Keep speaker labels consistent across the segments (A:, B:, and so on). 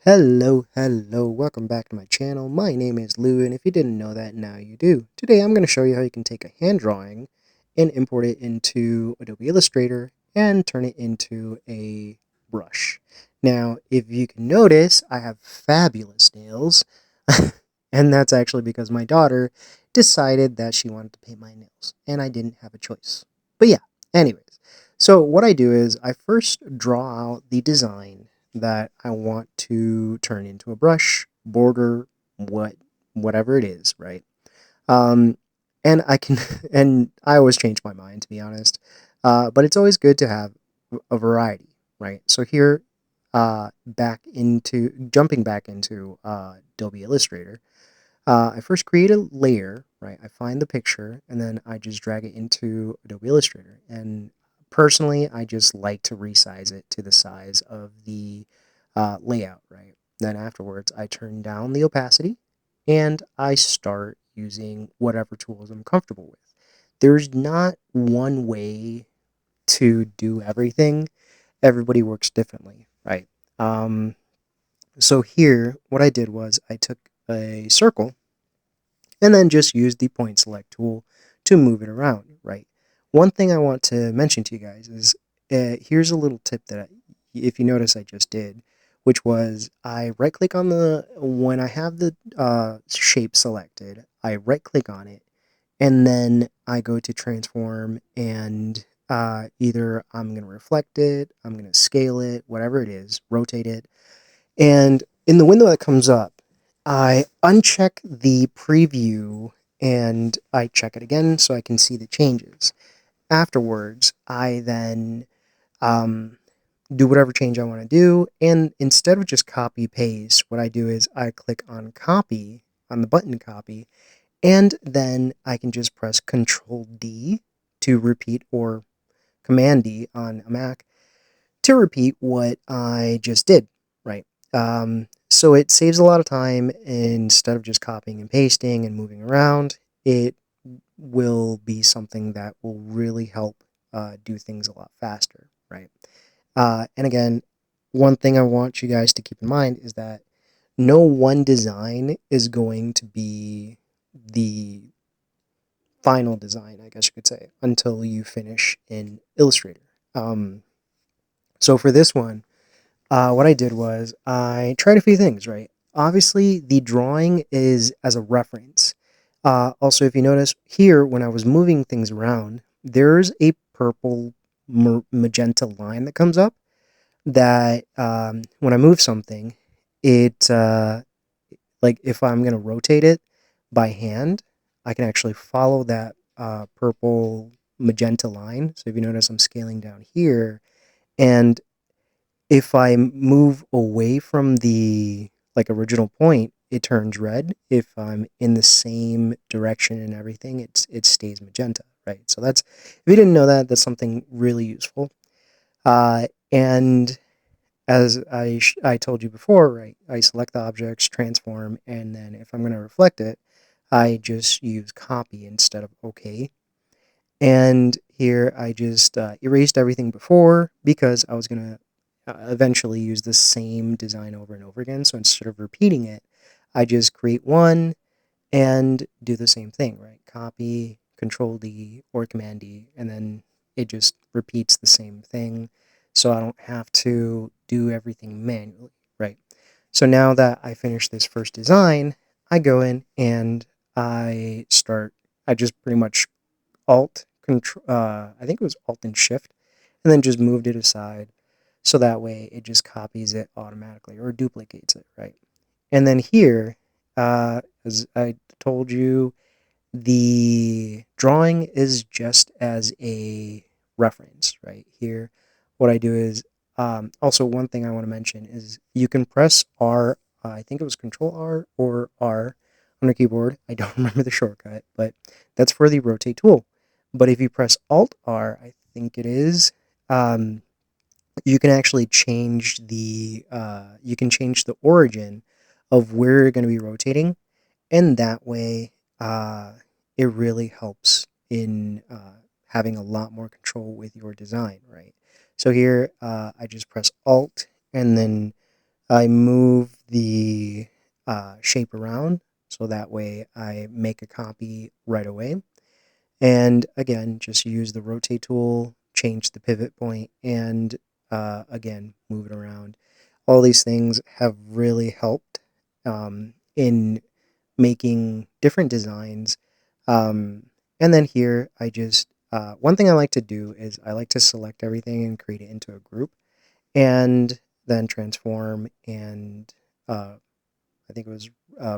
A: Hello, welcome back to my channel. My name is Lou, and if you didn't know that, now you do. Today I'm going to show you how you can take a hand drawing and import it into Adobe Illustrator and turn it into a brush. Now, if you can notice, I have fabulous nails, and that's actually because my daughter decided that she wanted to paint my nails, and I didn't have a choice. But yeah, anyways, so what I do is I first draw out the design that I want to turn into a brush, border, whatever it is, right? Um, and I can, and I always change my mind, to be honest. But it's always good to have a variety, right? So here, jumping back into Adobe Illustrator, I first create a layer, right? I find the picture, and then I just drag it into Adobe Illustrator. And personally, I just like to resize it to the size of the layout, right? Then afterwards, I turn down the opacity, and I start using whatever tools I'm comfortable with. There's not one way to do everything. Everybody works differently, right? Um, so here, what I did was I took a circle and then just use the point select tool to move it around, right? One thing I want to mention to you guys is here's a little tip that if you notice I just did, which was I right click on when I have the shape selected, I right click on it and then I go to transform and either I'm going to reflect it, I'm going to scale it, whatever it is, rotate it, and in the window that comes up, I uncheck the preview and I check it again so I can see the changes. Afterwards, I then um, do whatever change I want to do. And instead of just copy paste, what I do is I click on copy, on the button copy, and then I can just press Control D to repeat, or Command D on a Mac to repeat what I just did, right? So it saves a lot of time. Instead of just copying and pasting and moving around, it will be something that will really help do things a lot faster, right? And again, one thing I want you guys to keep in mind is that no one design is going to be the final design, I guess you could say, until you finish in Illustrator. Um, so for this one, what I did was I tried a few things, right? Obviously, the drawing is as a reference. Also, if you notice here, when I was moving things around, there's a purple magenta line that comes up that when I move something, it, like if I'm going to rotate it by hand, I can actually follow that purple magenta line. So if you notice, I'm scaling down here, and if I move away from the like original point, it turns red. If I'm in the same direction and everything, it stays magenta, right? So that's, if you didn't know that, that's something really useful. And as I told you before, right? I select the objects, transform, and then if I'm going to reflect it, I just use copy instead of OK. And here I just erased everything before because I was going to eventually use the same design over and over again. So instead of repeating it, I just create one and do the same thing, right? Copy, Control D or Command D, and then it just repeats the same thing. So I don't have to do everything manually, right? So now that I finished this first design, I go in and I just pretty much Alt, Control, I think it was Alt and Shift, and then just moved it aside so that way it just copies it automatically or duplicates it, right? And then here, as I told you, the drawing is just as a reference, right? Here, what I do is, also one thing I want to mention is you can press R, I think it was Control R or R on your keyboard. I don't remember the shortcut, but that's for the rotate tool. But if you press Alt R, I think it is, um, you can actually change the origin of where you're going to be rotating, and that way it really helps in having a lot more control with your design, right? So here I just press Alt and then I move the shape around so that way I make a copy right away. And again, just use the rotate tool, change the pivot point, and again, move it around. All these things have really helped in making different designs. Um, and then here, one thing I like to do is I like to select everything and create it into a group and then transform and I think it was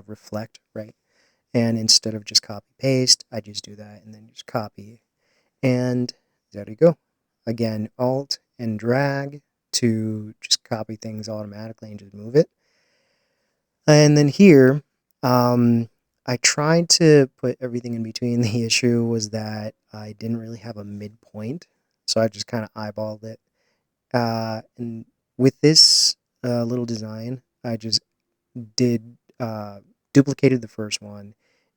A: reflect, right? And instead of just copy paste, I just do that and then just copy. And there you go. Again, Alt and drag to just copy things automatically and just move it. And then here, I tried to put everything in between. The issue was that I didn't really have a midpoint, so I just kind of eyeballed it. And with this little design, I just did duplicated the first one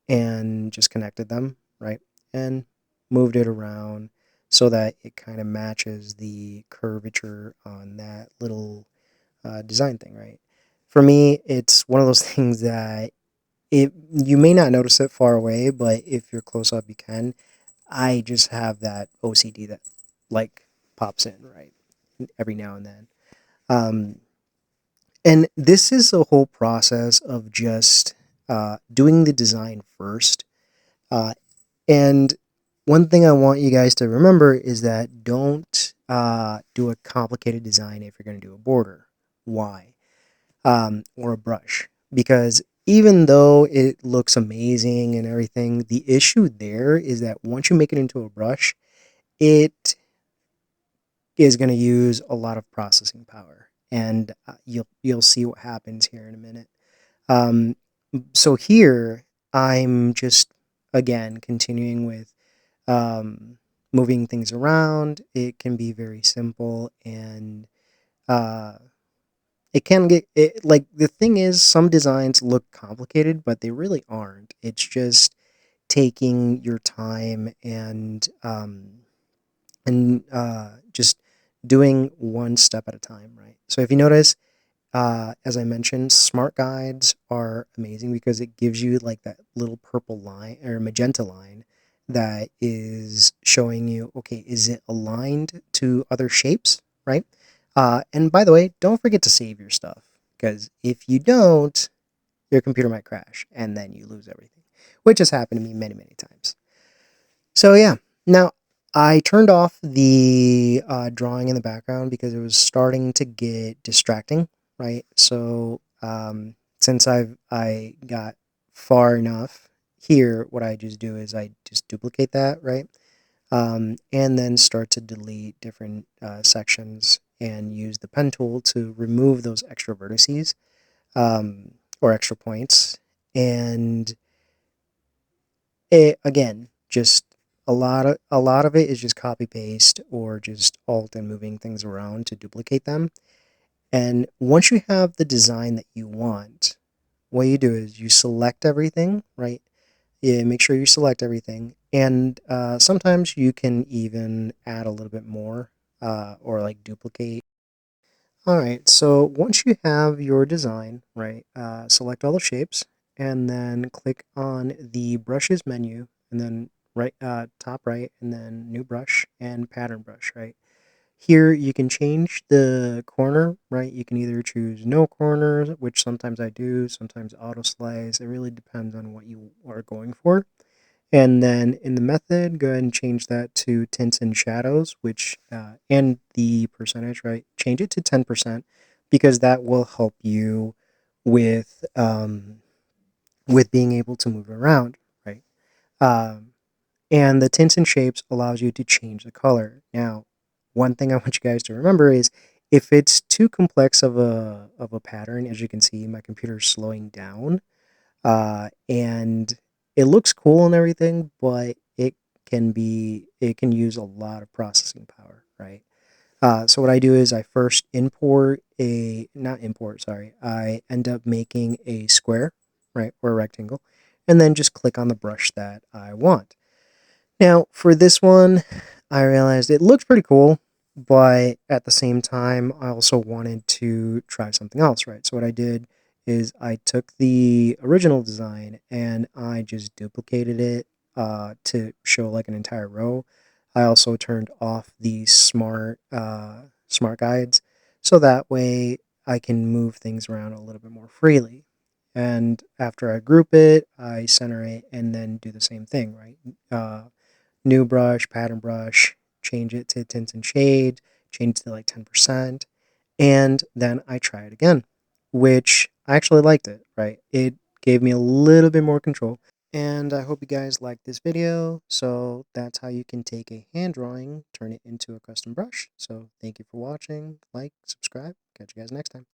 A: and just connected them, right? And moved it around so that it kind of matches the curvature on that little design thing, right? For me, it's one of those things that you may not notice it far away, but if you're close up, you can. I just have that OCD that like pops in, right, every now and then. Um, and this is a whole process of just doing the design first. Uh, and one thing I want you guys to remember is that don't do a complicated design if you're going to do a border. Why? Or a brush. Because even though it looks amazing and everything, the issue there is that once you make it into a brush, it is going to use a lot of processing power. And you'll see what happens here in a minute. Um, so here, I'm just, again, continuing with moving things around. It can be very simple and uh, it can get it, like the thing is some designs look complicated, but they really aren't. It's just taking your time and just doing one step at a time, right? So if you notice, as I mentioned, smart guides are amazing because it gives you like that little purple line or magenta line that is showing you, okay, is it aligned to other shapes, right? And by the way, don't forget to save your stuff because if you don't, your computer might crash and then you lose everything, which has happened to me many, many times. So yeah, now I turned off the drawing in the background because it was starting to get distracting, right? So since I got far enough here, what I just do is I just duplicate that, right? And then start to delete different sections and use the pen tool to remove those extra vertices or extra points. And again, just a lot of it is just copy paste or just alt and moving things around to duplicate them. And once you have the design that you want, what you do is you select everything, right? Yeah, make sure you select everything, and sometimes you can even add a little bit more or like duplicate. All right, so once you have your design, right, select all the shapes and then click on the brushes menu and then right top right and then new brush and pattern brush, right? Here you can change the corner, right? You can either choose no corners, which sometimes I do, sometimes auto slice. It really depends on what you are going for. And then in the method, go ahead and change that to tints and shadows, which, and the percentage, right? Change it to 10% because that will help you with, um, with being able to move around, right? Um, and the tints and shapes allows you to change the color. Now, one thing I want you guys to remember is if it's too complex of a pattern, as you can see, my computer is slowing down and it looks cool and everything, but it can use a lot of processing power, right? So what I do is I first not import, sorry, I end up making a square, right, or a rectangle, and then just click on the brush that I want. Now for this one, I realized it looks pretty cool, But at the same time, I also wanted to try something else, right? So what I did is I took the original design and I just duplicated it to show like an entire row. I also turned off the smart guides so that way I can move things around a little bit more freely. And after I group it, I center it and then do the same thing, right? New brush, pattern brush, change it to tints and shade, change it to like 10%, and then I try it again, which I actually liked it, right? It gave me a little bit more control. And I hope you guys liked this video. So that's how you can take a hand drawing, turn it into a custom brush. So thank you for watching, like, subscribe, catch you guys next time.